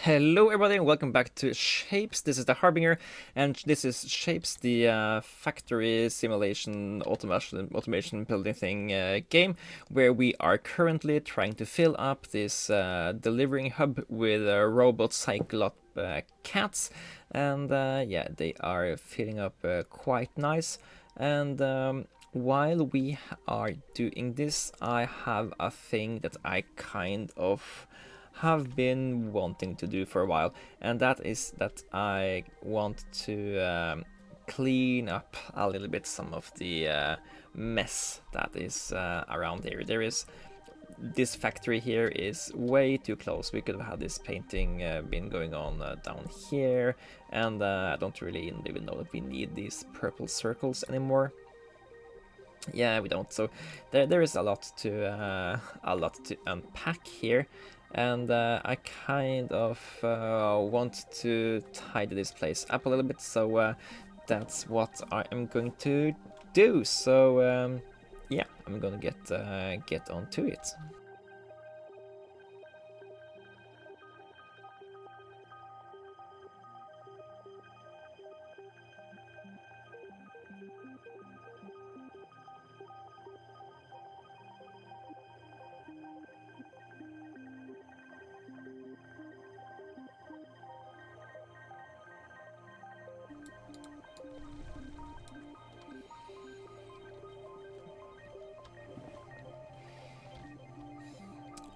Hello everybody and welcome back to Shapes. This is the Harbinger and this is Shapes, the factory simulation automation building thing game where we are currently trying to fill up this delivering hub with robot cyclop cats, and yeah, they are filling up quite nice. And while we are doing this, I have a thing that I kind of have been wanting to do for a while, and that is that I want to clean up a little bit some of the mess that is around here. This factory here is way too close. We could have had this painting been going on down here, and I don't really even know that we need these purple circles anymore. Yeah, we don't. So there is a lot to unpack here, and I kind of want to tidy this place up a little bit. So that's what I am going to do. So yeah, I'm gonna get onto it.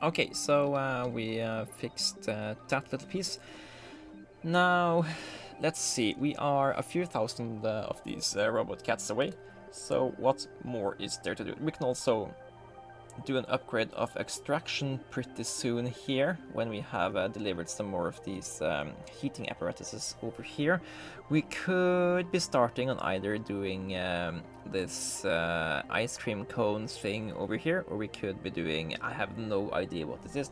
Okay, so we fixed that little piece. Now, let's see. We are a few thousand of these robot cats away. So what more is there to do? We can also do an upgrade of extraction pretty soon here when we have delivered some more of these heating apparatuses over here. We could be starting on either doing this ice cream cones thing over here, or we could be doing, I have no idea what this is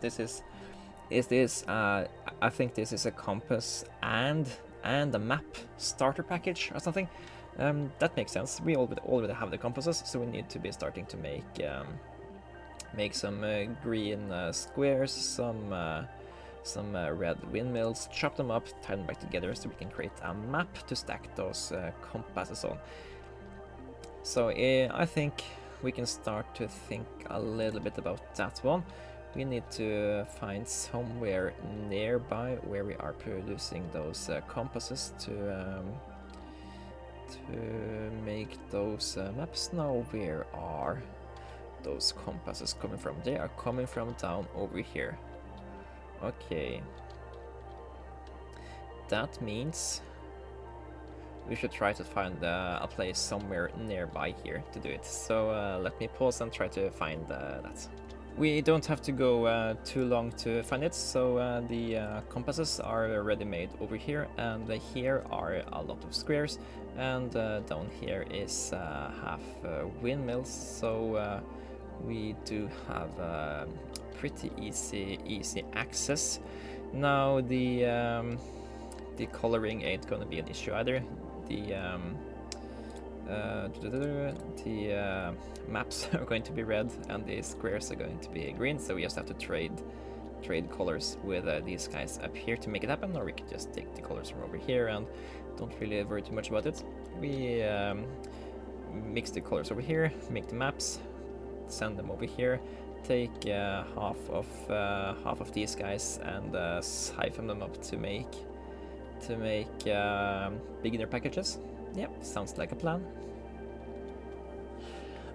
this I think this is a compass and a map starter package or something. That makes sense. We already have the compasses, so we need to be starting to make some green squares, some red windmills, chop them up, tie them back together so we can create a map to stack those compasses on. So I think we can start to think a little bit about that one. We need to find somewhere nearby where we are producing those compasses to make those maps. Now, where are those compasses coming from? They are coming from down over here. Okay. That means we should try to find a place somewhere nearby here to do it. So let me pause and try to find that. We don't have to go too long to find it, so the compasses are ready made over here, and here are a lot of squares, and down here is half windmills, so we do have pretty easy access. Now the coloring ain't gonna be an issue either. The maps are going to be red and the squares are going to be green, so we just have to trade colors with these guys up here to make it happen, or we could just take the colors from over here and don't really worry too much about it. We mix the colors over here, make the maps, send them over here, take half of these guys and siphon them up to make beginner packages. Yep, sounds like a plan.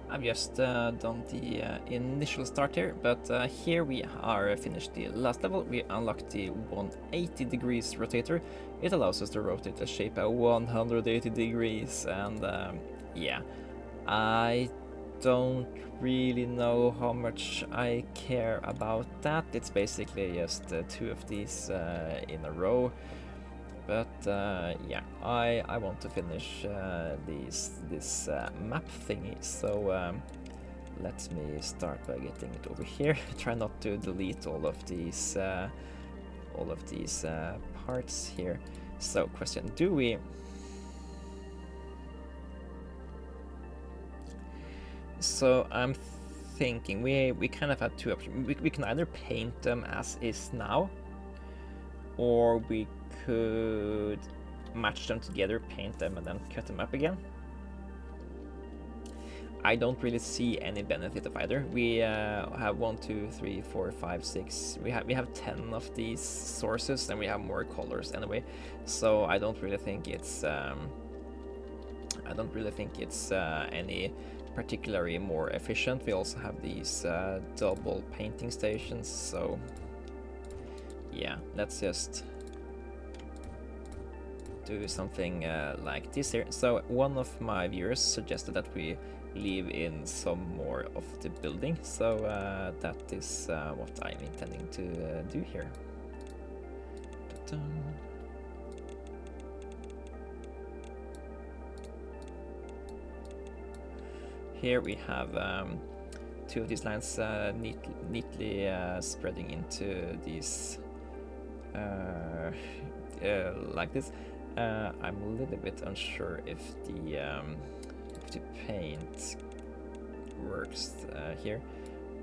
I've just done the initial start here, but here we are finished the last level. We unlocked the 180 degrees rotator. It allows us to rotate the shape at 180 degrees, and yeah, I don't really know how much I care about that. It's basically just two of these in a row. But yeah, I want to finish this map thingy, so let me start by getting it over here. Try not to delete all of these parts here. So question, do we... So I'm thinking we kind of have two options. We can either paint them as is now, or we could match them together, paint them, and then cut them up again. I don't really see any benefit of either. We have 1, 2, 3, 4, 5, 6. We have 10 of these sources, and we have more colors anyway. So I don't really think it's any particularly more efficient. We also have these double painting stations. So yeah, let's just do something like this here. So one of my viewers suggested that we leave in some more of the building, so that is what I'm intending to do here. Ta-da. Here we have 2 of these lines neatly spreading into these like this. I'm a little bit unsure if the paint works here,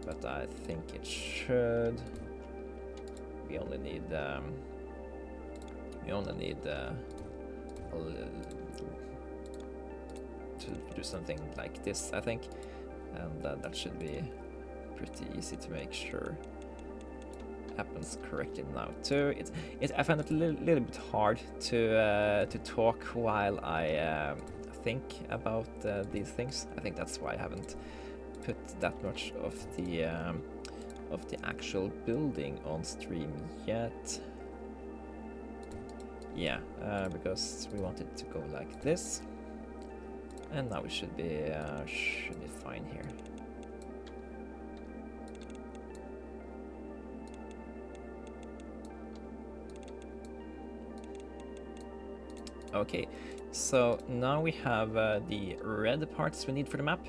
but I think it should. We only need a little to do something like this, I think, and that should be pretty easy to make sure happens correctly now too. I find it a little bit hard to talk while I think about these things. I think that's why I haven't put that much of the actual building on stream yet. Yeah, because we want it to go like this, and now we should be fine here. Okay, so now we have the red parts we need for the map.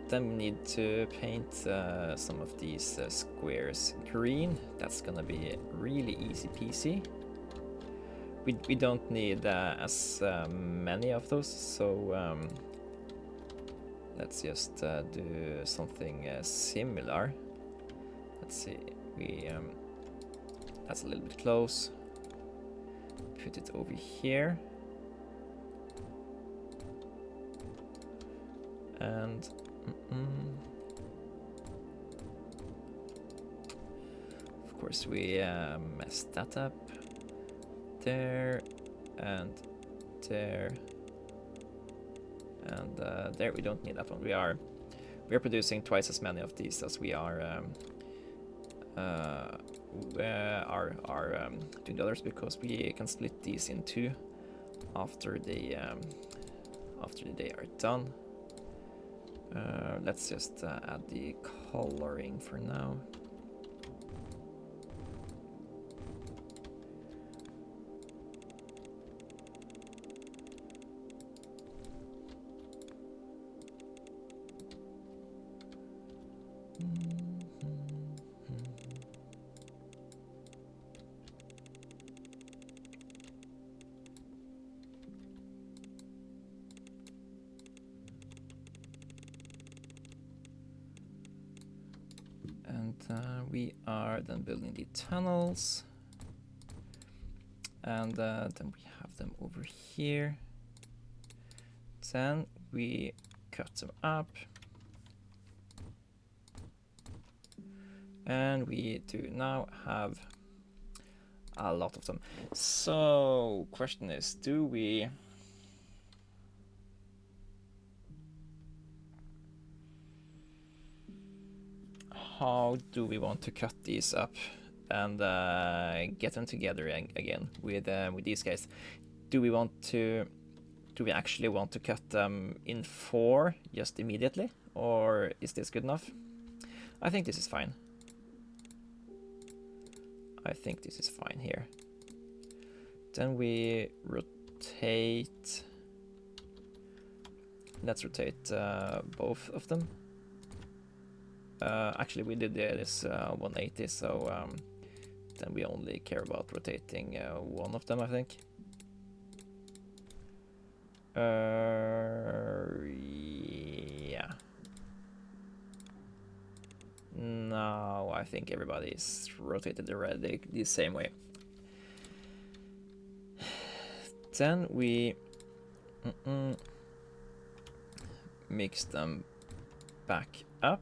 Then we need to paint some of these squares green. That's gonna be really easy peasy. We don't need as many of those, so let's just do something similar. Let's see, that's a little bit close. Put it over here. And of course we messed that up. There and there and there. We don't need that one. We are producing twice as many of these as we are doing the others, because we can split these in 2 after they are done. Let's just add the coloring for now. We are then building the tunnels, and then we have them over here. Then we cut them up, and we do now have a lot of them. So question is, how do we want to cut these up and get them together again with these guys? Do we actually want to cut them in 4 just immediately, or is this good enough? I think this is fine. I think this is fine here. Then we rotate. Let's rotate both of them. Actually, we did this 180, so then we only care about rotating one of them, I think. Yeah. Now I think everybody's rotated already the same way. then we mix them back up.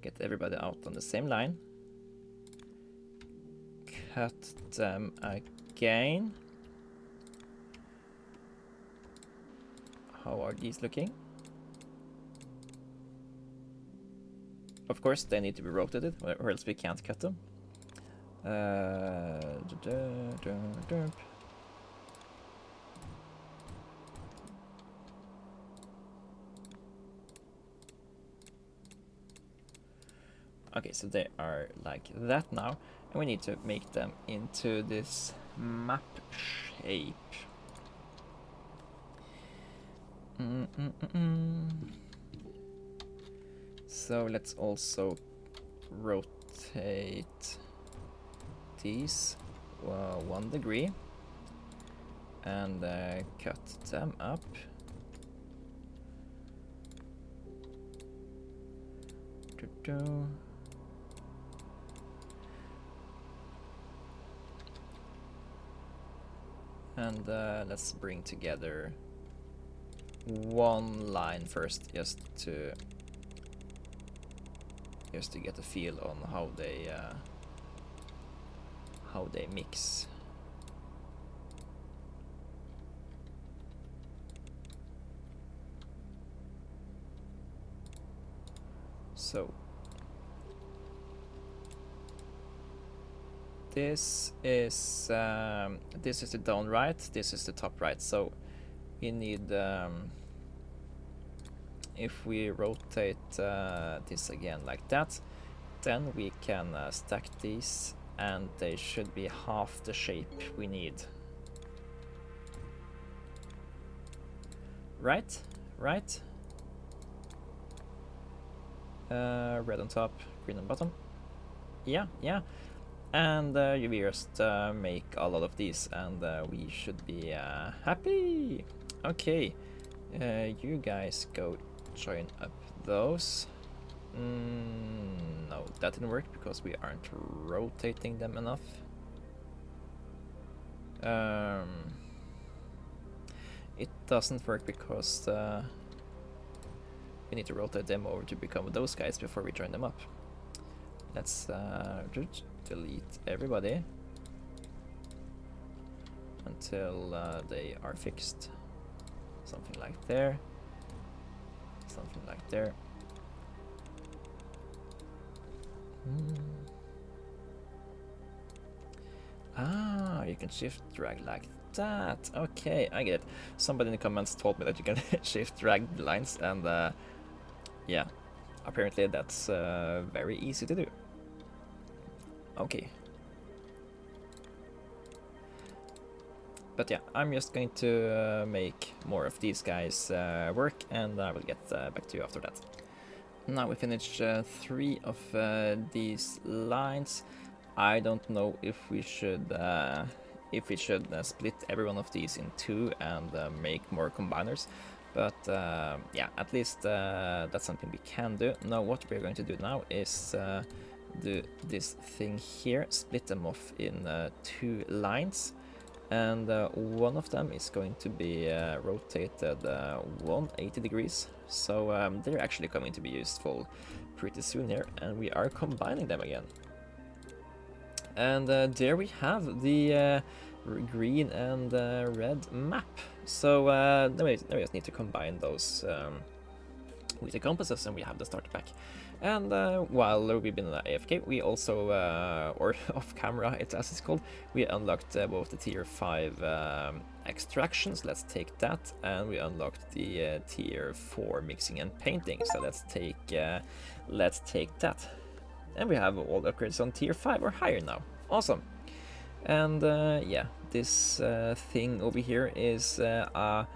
Get everybody out on the same line. Cut them again. How are these looking? Of course, they need to be rotated, or else we can't cut them. Okay, so they are like that now, and we need to make them into this map shape. So let's also rotate these 1 degree and cut them up. And let's bring together one line first, just to get a feel on how they mix. So this is the down right, this is the top right. So we need, if we rotate this again like that, then we can stack these, and they should be half the shape we need. Right? Right? Red on top, green on bottom. Yeah, yeah. And we just make a lot of these, and we should be happy. Okay, you guys go join up those. No, that didn't work because we aren't rotating them enough. It doesn't work because we need to rotate them over to become those guys before we join them up. Let's delete everybody until they are fixed. Something like there. Something like there. Ah, you can shift drag like that. Okay, I get it. Somebody in the comments told me that you can shift drag lines, and yeah, apparently that's very easy to do. Okay. But yeah, I'm just going to make more of these guys work, and I will get back to you after that. Now we finished 3 of these lines. I don't know if we should split every one of these in 2 and make more combiners, but yeah, at least that's something we can do. Now what we're going to do now is do this thing here, split them off in 2 lines, and one of them is going to be rotated 180 degrees, so they're actually coming to be useful pretty soon here, and we are combining them again. And there we have the green and red map. So now we just need to combine those with the compasses, and we have the starter pack. And while we've been AFK, we also, or off camera as it's called, we unlocked both the tier 5 extractions. Let's take that, and we unlocked the tier 4 mixing and painting. So let's take that. And we have all the upgrades on tier 5 or higher now. Awesome. And yeah, this thing over here is a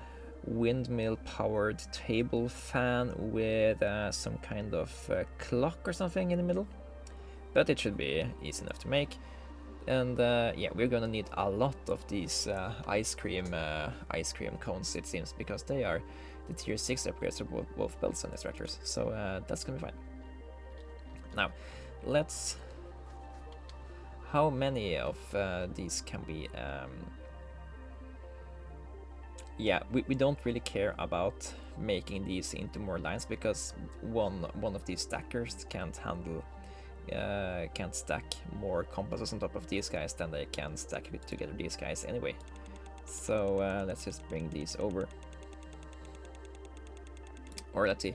windmill powered table fan with some kind of clock or something in the middle, but it should be easy enough to make. And yeah, we're gonna need a lot of these ice cream cones, it seems, because they are the tier 6 upgrades of both belts and extractors, so that's gonna be fine. Now let's how many of these can we... yeah, we don't really care about making these into more lines, because one of these stackers can't handle can't stack more compasses on top of these guys than they can stack together these guys anyway. So let's just bring these over. Or let's see,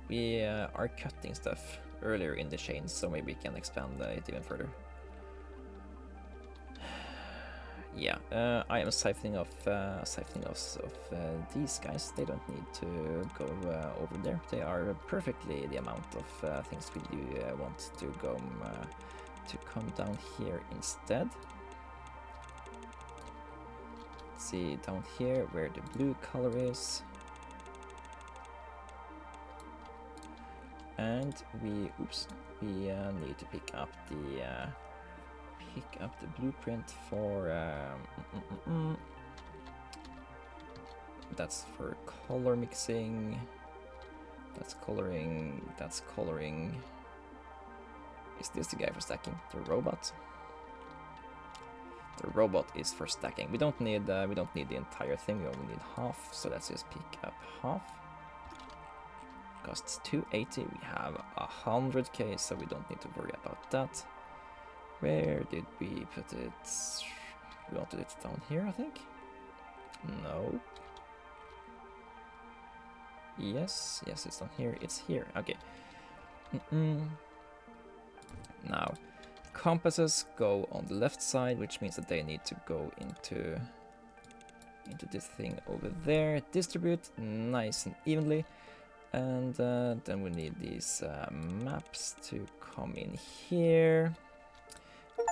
we are cutting stuff earlier in the chain, so maybe we can expand it even further. Yeah, I am siphoning off these guys. They don't need to go over there. They are perfectly the amount of things we do want to come down here instead. Let's see down here where the blue color is. And we need to pick up the blueprint for that's for color mixing. That's coloring. Is this the guy for stacking? The robot? The robot is for stacking. We don't need the entire thing. We only need half. So let's just pick up half. Costs 280. We have 100k, so we don't need to worry about that. Where did we put it? We wanted it down here, I think. No. Yes, it's down here. It's here. Okay. Now, compasses go on the left side, which means that they need to go into this thing over there. Distribute nice and evenly. And then we need these maps to come in here.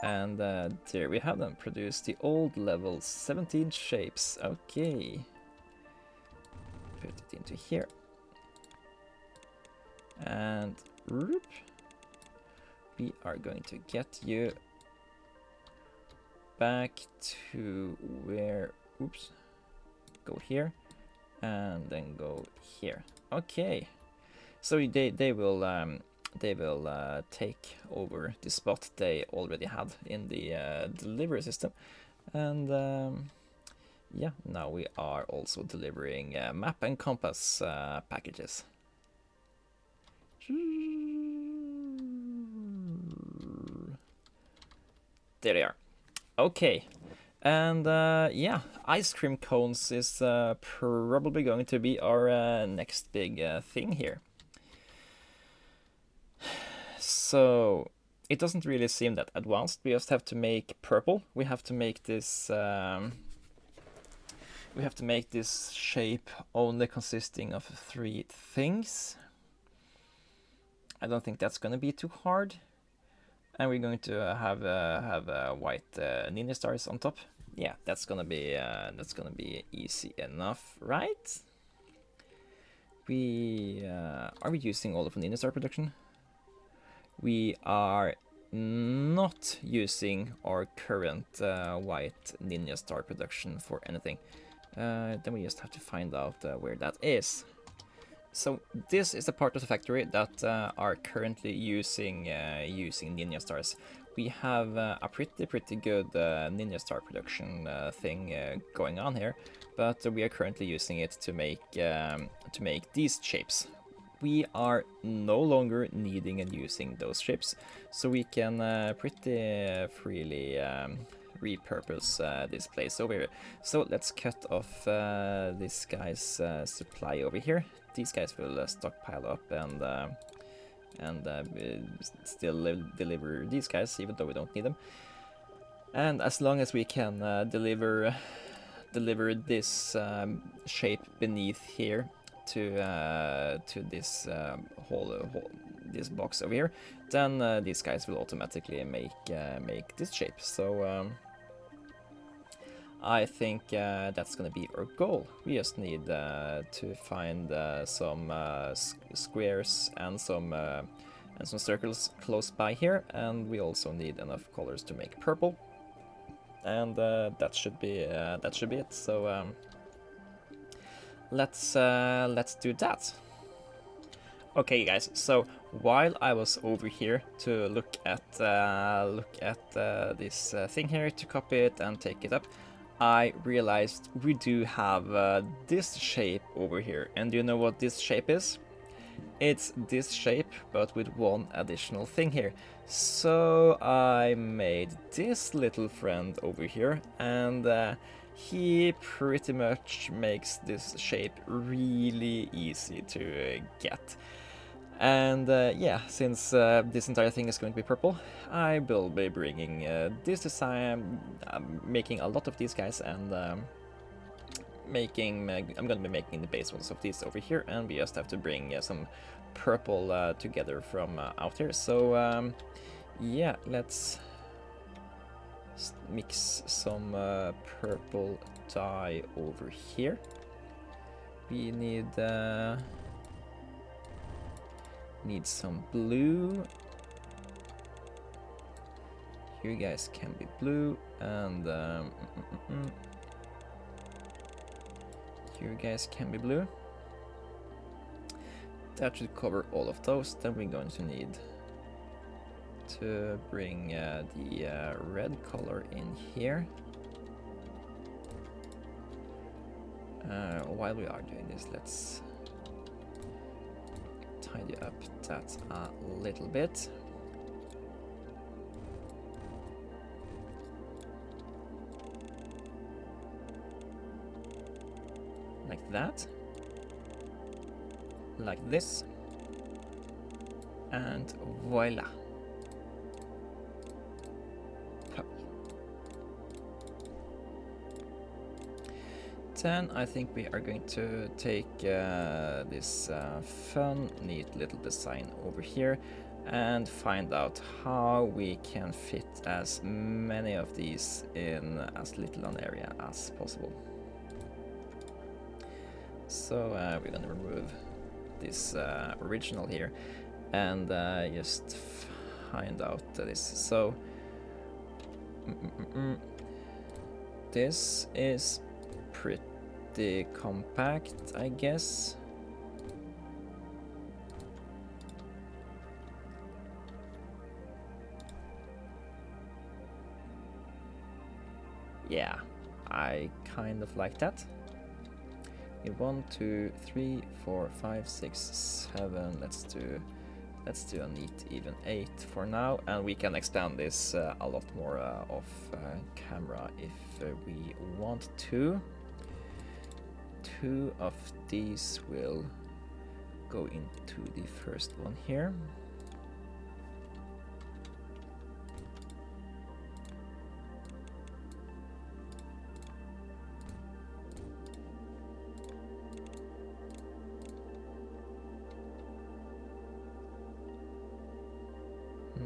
And there we have them. Produce the old level 17 shapes. Okay. Put it into here. And whoop, we are going to get you back to where, oops, go here and then go here. Okay, so they will take over the spot they already had in the delivery system, and yeah, now we are also delivering map and compass packages. There they are. Okay. And yeah, ice cream cones is probably going to be our next big thing here. So it doesn't really seem that advanced. We just have to make purple. We have to make this shape only consisting of 3 things. I don't think that's going to be too hard. And we're going to have white ninja stars on top. Yeah, that's gonna be easy enough, right? Are we using all of the ninja star production? We are not using our current white ninja star production for anything. Then we just have to find out where that is. So this is the part of the factory that are currently using ninja stars. We have a pretty good ninja star production thing going on here, but we are currently using it to make these shapes. We are no longer needing and using those shapes, so we can pretty freely repurpose this place over here. So let's cut off this guy's supply over here. These guys will stockpile up and still deliver these guys, even though we don't need them. And as long as we can deliver this shape beneath here to this this box over here, then these guys will automatically make this shape. So I think that's gonna be our goal. We just need to find some squares and some circles close by here, and we also need enough colors to make purple. And that should be it. So let's do that. Okay, guys. So while I was over here to look at this thing here to copy it and take it up, I realized we do have this shape over here. And do you know what this shape is? It's this shape, but with one additional thing here. So I made this little friend over here, and he pretty much makes this shape really easy to get. And yeah, since this entire thing is going to be purple, I will be bringing this design, making a lot of these guys, and I'm going to be making the base ones of these over here, and we just have to bring some purple together from out here. So yeah, let's mix some purple dye over here. We need some blue. You guys can be blue, and you guys can be blue. That should cover all of those. Then we're going to need to bring the red color in here. While we are doing this, let's tidy up that a little bit. Like that. Like this. And voila. Then I think we are going to take this fun, neat little design over here and find out how we can fit as many of these in as little an area as possible. So we're gonna remove this original here and just find out this. So this is pretty compact, I guess. Yeah, I kind of like that. 1, 2, 3, 4, 5, 6, 7. Let's do a neat even 8 for now, and we can expand this a lot more off camera if we want to. 2 of these will go into the first one here.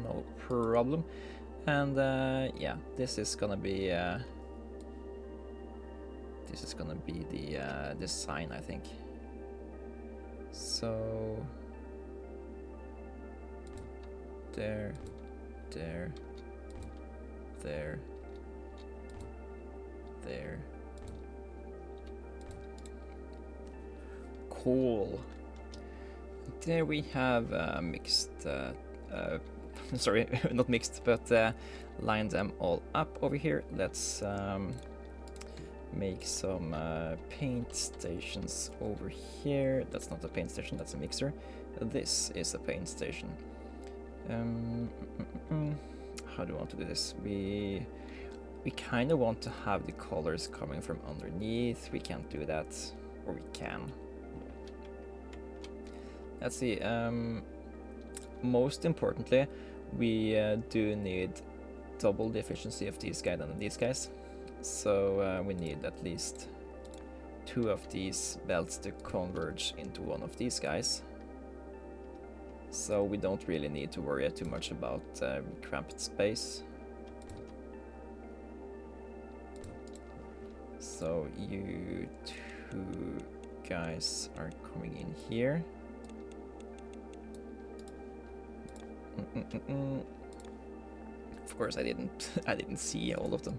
No problem. And yeah, this is gonna be the design, I think. So there, there, there, there. Cool. There we have mixed sorry, not mixed, but line them all up over here. Let's make some paint stations over here. That's not a paint station, that's a mixer. This is a paint station. How do we want to do this? We kind of want to have the colors coming from underneath. We can't do that, or we can. Let's see. Most importantly, we do need double the efficiency of these guys than these guys. So we need at least 2 of these belts to converge into one of these guys. So we don't really need to worry too much about cramped space. So you 2 guys are coming in here. Of course, I didn't see all of them.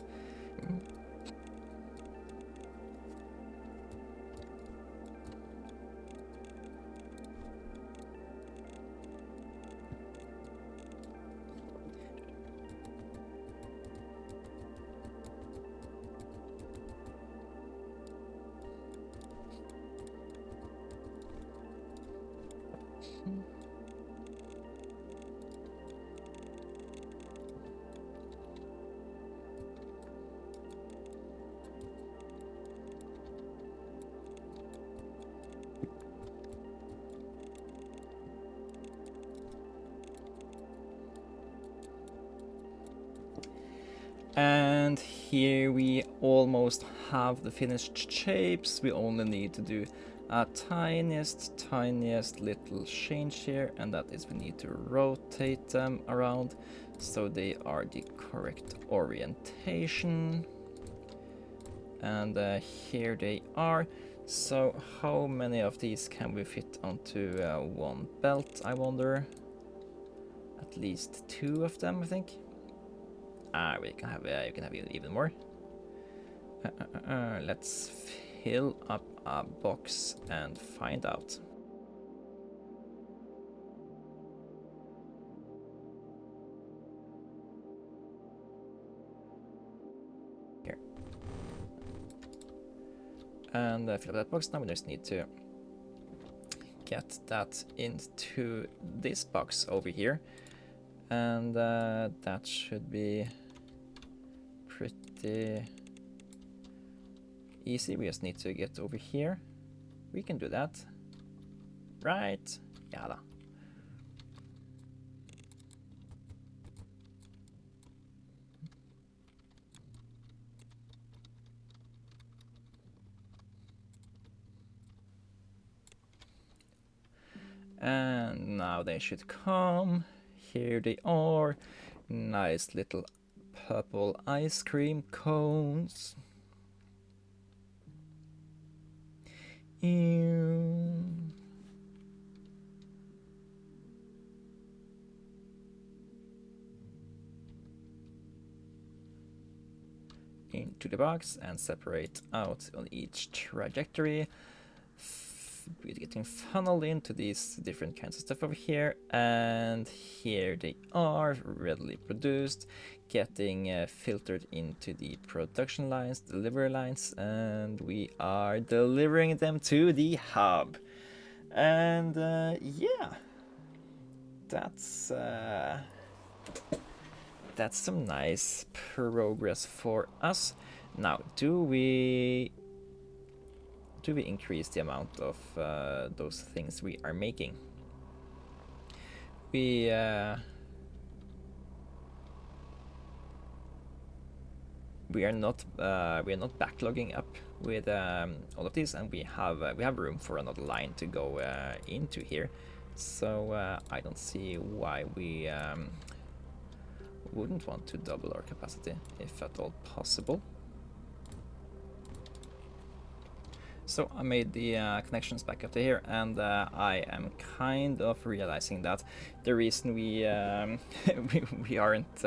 And here we almost have the finished shapes. We only need to do a tiniest little change here, and that is we need to rotate them around so they are the correct orientation. And here they are. So how many of these can we fit onto one belt, I wonder? At least 2 of them, I think. We can have you can have even more. Let's fill up a box and find out. Here. And fill up that box. Now we just need to get that into this box over here. And that should be pretty easy. We just need to get over here. We can do that. Right. Yeah. And now they should come. Here they are. Nice little purple ice cream cones. Ew. Into the box and separate out on each trajectory. We're getting funneled into these different kinds of stuff over here, and here they are, readily produced, getting filtered into the production lines, delivery lines, and we are delivering them to the hub. And yeah, that's some nice progress for us. Now, do we increase the amount of those things we are making? We are not backlogging up with all of these, and we have room for another line to go into here. So I don't see why we wouldn't want to double our capacity, if at all possible. So I made the connections back up to here, and I am kind of realizing that the reason we we aren't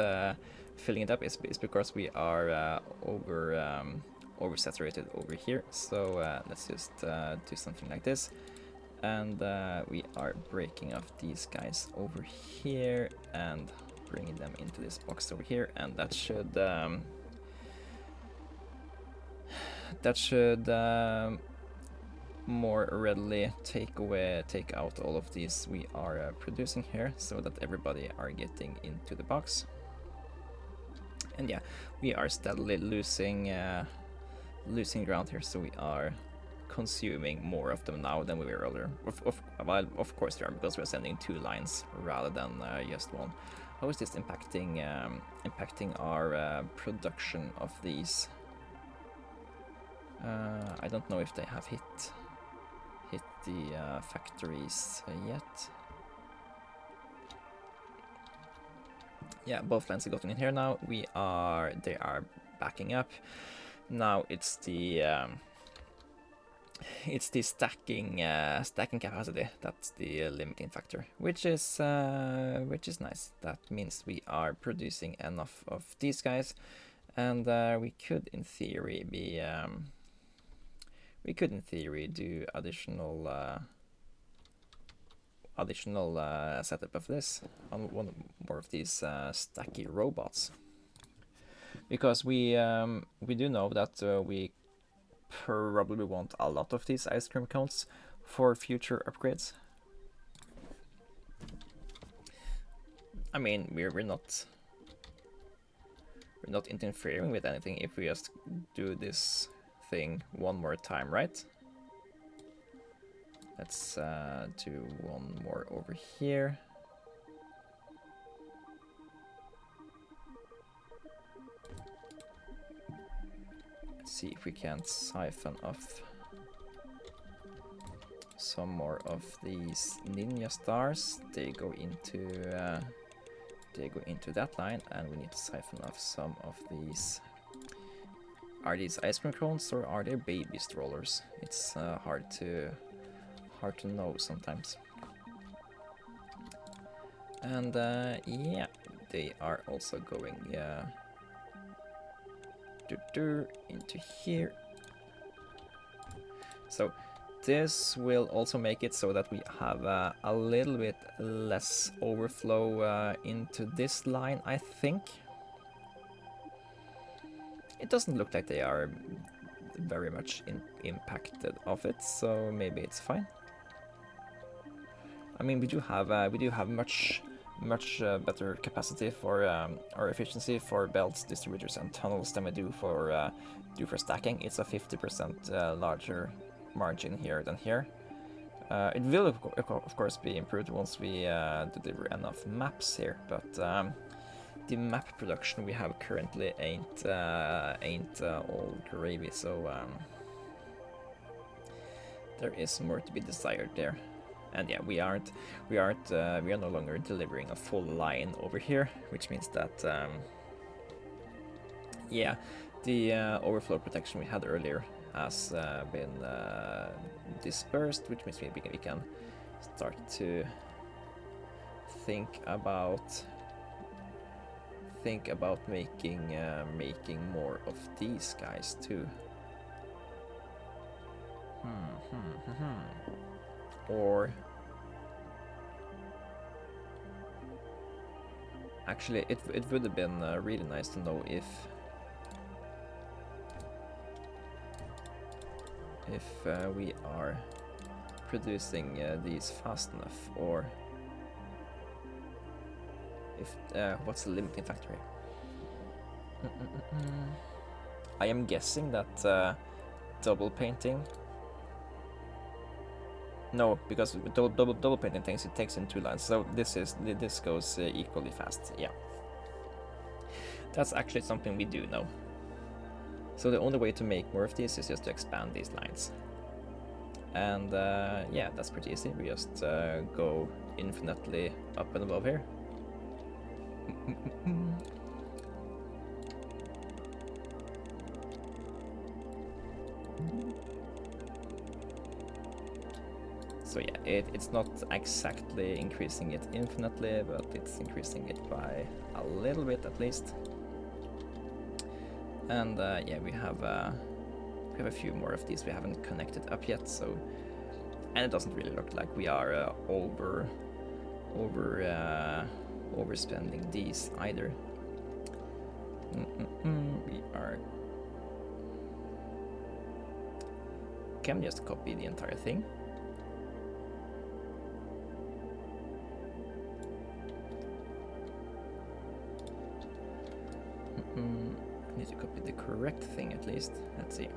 filling it up is because we are oversaturated over here. So let's just do something like this, and we are breaking off these guys over here and bringing them into this box over here, and that should more readily take out all of these we are producing here, so that everybody are getting into the box. And yeah, we are steadily losing ground here, so we are consuming more of them now than we were earlier. Of course we are, because we're sending 2 lines rather than just 1. How is this impacting our production of these? I don't know if they have hit the factories yet. Yeah, both lines have gotten in here now. They are backing up. Now it's the stacking capacity that's the limiting factor, which is nice. That means we are producing enough of these guys, and we could in theory be do additional setup of this on one more of these stacky robots, because we do know that we probably want a lot of these ice cream cones for future upgrades. I mean, we're not interfering with anything if we just do this thing one more time, right? Let's do one more over here. see if we can't siphon off some more of these ninja stars. They go into that line, and we need to siphon off some of these. Are these ice cream cones or are they baby strollers? It's hard to know sometimes. And yeah, they are also going into here. So this will also make it so that we have a little bit less overflow into this line, I think. It doesn't look like they are very much impacted of it, so maybe it's fine. I mean, we do have much better capacity for our efficiency for belts, distributors, and tunnels than we do for stacking. It's a 50% larger margin here than here. It will of course be improved once we deliver enough maps here, but the map production we have currently ain't all gravy, so there is more to be desired there. And yeah, we are no longer delivering a full line over here, which means that yeah, the overflow protection we had earlier has been dispersed, which means we can start to think about making more of these guys too. Or actually, it would have been really nice to know if we are producing these fast enough, or if what's the limiting factor here? I am guessing that double painting. No, because double painting things, it takes in 2 lines, so this goes equally fast. Yeah, that's actually something we do know. So the only way to make more of these is just to expand these lines, and yeah, that's pretty easy. We just go infinitely up and above here. So yeah, it's not exactly increasing it infinitely, but it's increasing it by a little bit at least. And yeah, we have a few more of these we haven't connected up yet. So, and it doesn't really look like we are overspending these either. We are. Can we just copy the entire thing? I need to copy the correct thing at least. Let's see.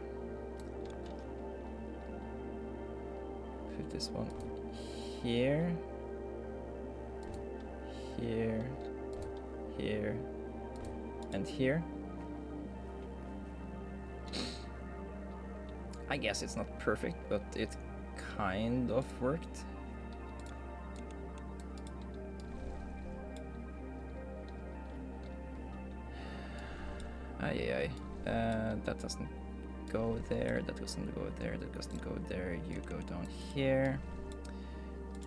Put this one here, here, here, and here. I guess it's not perfect, but it kind of worked. That doesn't go there, that doesn't go there, that doesn't go there. You go down here.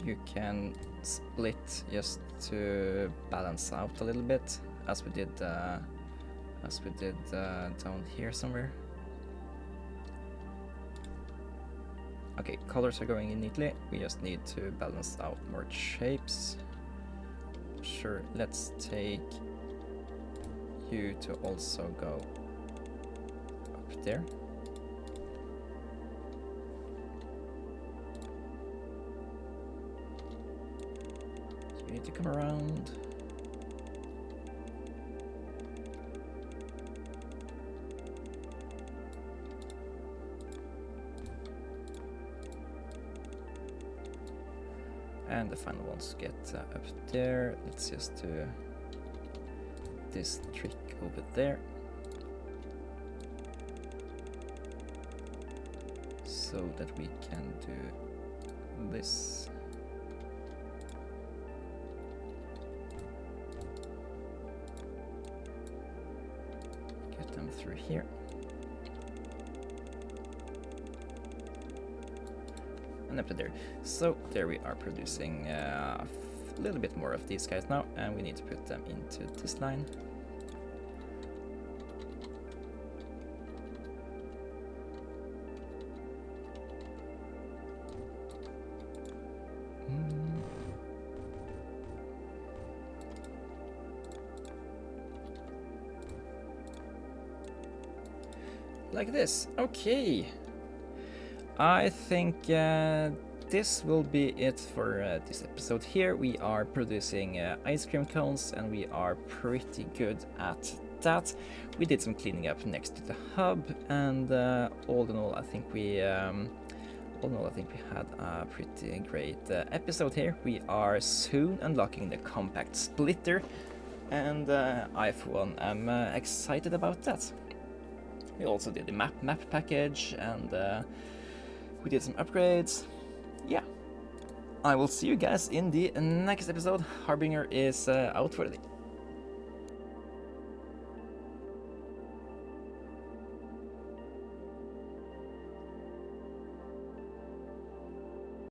You can split just to balance out a little bit, as we did down here somewhere. Okay, colors are going in neatly. We just need to balance out more shapes. Sure, let's take you to also go up there. So we need to come around. And the final ones get up there. Let's just do this trick over there. so that we can do this. Get them through here. And up to there. So there we are producing a little bit more of these guys now, and we need to put them into this line. Like this. Okay. I think this will be it for this episode here. We are producing ice cream cones, and we are pretty good at that. We did some cleaning up next to the hub, and all in all, I think we had a pretty great episode here. We are soon unlocking the compact splitter, and I for one am excited about that. We also did the map package, and we did some upgrades. Yeah. I will see you guys in the next episode. Harbinger is out for the day.